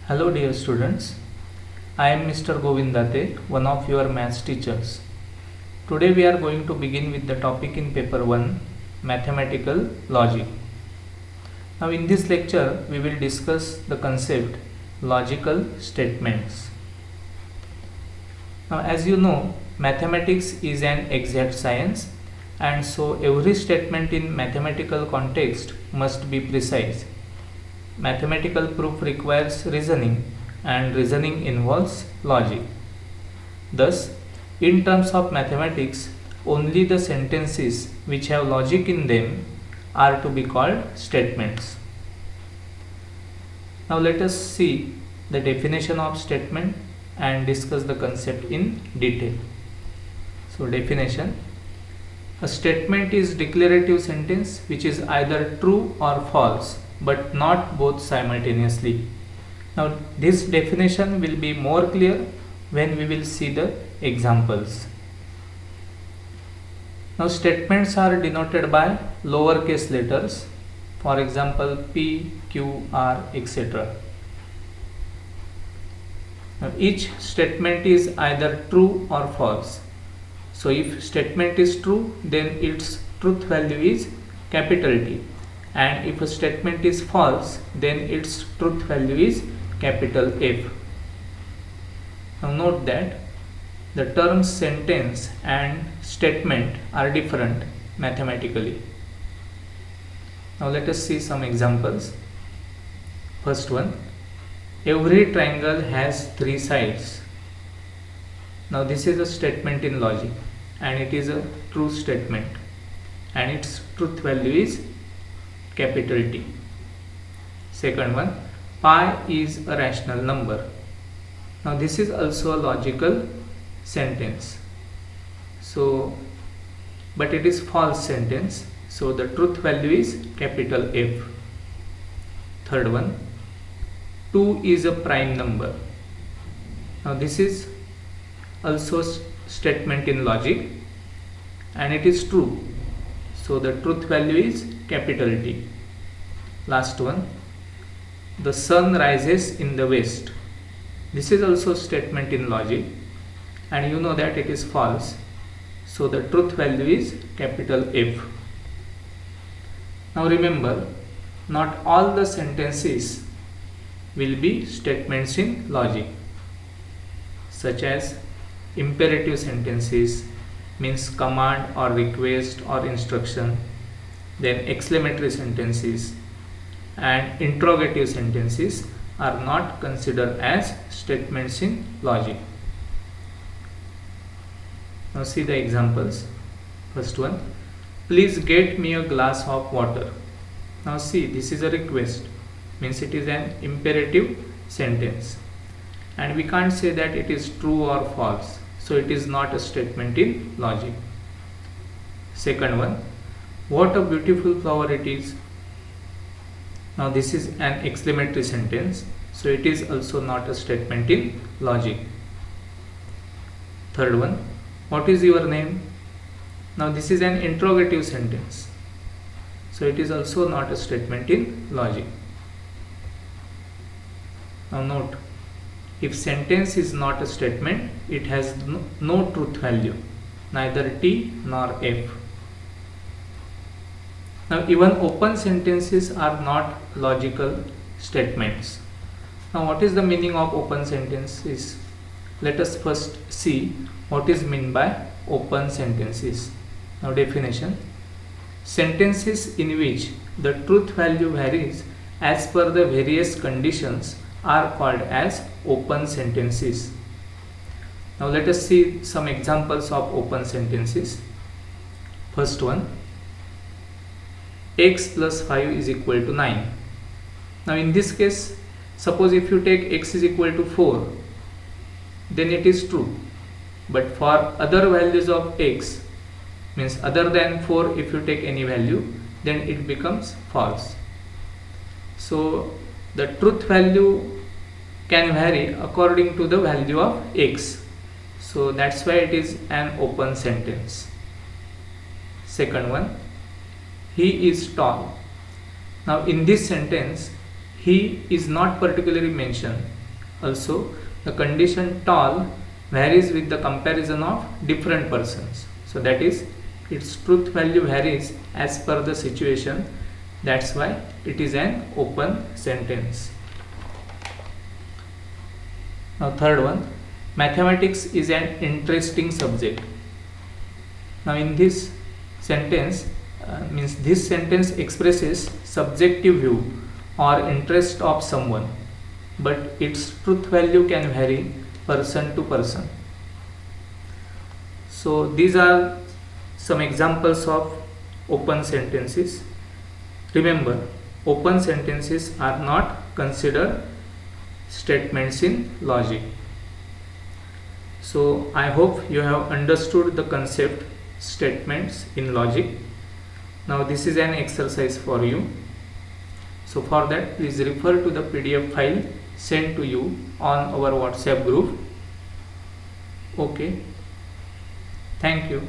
Hello dear students, I am Mr. Govindate, one of your maths teachers. Today we are going to begin with the topic in paper 1, mathematical logic. Now in this lecture we will discuss the concept logical statements. Now as you know, mathematics is an exact science, and so every statement in mathematical context must be precise. Mathematical proof requires reasoning, and reasoning involves logic. Thus, in terms of mathematics, only the sentences which have logic in them are to be called statements. Now let us see the definition of statement and discuss the concept in detail. So definition: a statement is declarative sentence which is either true or false, but not both simultaneously. Now this definition will be more clear when we will see the examples. Now statements are denoted by lowercase letters, for example P, Q, R, etc. Now each statement is either true or false. So if statement is true, then its truth value is capital T, and if a statement is false, then its truth value is capital F. Now note that the terms sentence and statement are different mathematically. Now let us see some examples. First one, every triangle has 3 sides. Now this is a statement in logic, and it is a true statement, and its truth value is capital T. Second one, pi is a rational number. Now this is also a logical sentence, but it is false sentence, so the truth value is capital F. Third one, 2 is a prime number. Now this is also statement in logic, and it is true, so the truth value is capital T. Last one, the sun rises in the west. This is also statement in logic, and you know that it is false, so the truth value is capital F. Now remember, not all the sentences will be statements in logic, such as imperative sentences, means command or request or instruction, then exclamatory sentences and interrogative sentences are not considered as statements in logic. Now see the examples. First one, please get me a glass of water. Now see, this is a request, means it is an imperative sentence, and we can't say that it is true or false, so it is not a statement in logic. Second one, what a beautiful flower it is. Now this is an exclamatory sentence, so it is also not a statement in logic. Third one, what is your name? Now this is an interrogative sentence, so it is also not a statement in logic. Now note, if sentence is not a statement, it has no truth value, neither T nor F. Now even open sentences are not logical statements. Now what is the meaning of open sentences? Let us first see what is meant by open sentences. Now definition: sentences in which the truth value varies as per the various conditions are called as open sentences. Now let us see some examples of open sentences. First one, x plus 5 is equal to 9. Now in this case, suppose if you take x is equal to 4, then it is true, but for other values of x, means other than 4, if you take any value, then it becomes false. So the truth value can vary according to the value of x, so that's why it is an open sentence. Second one, he is tall. Now in this sentence, he is not particularly mentioned, Also, the condition tall varies with the comparison of different persons. So that is, its truth value varies as per the situation. That's why it is an open sentence. Now third one, mathematics is an interesting subject. Now in this sentence, this sentence expresses subjective view or interest of someone, but its truth value can vary person to person. So these are some examples of open sentences. Remember, open sentences are not considered statements in logic. So I hope you have understood the concept statements in logic. Now this is an exercise for you. So for that, please refer to the PDF file sent to you on our WhatsApp group. Okay. Thank you.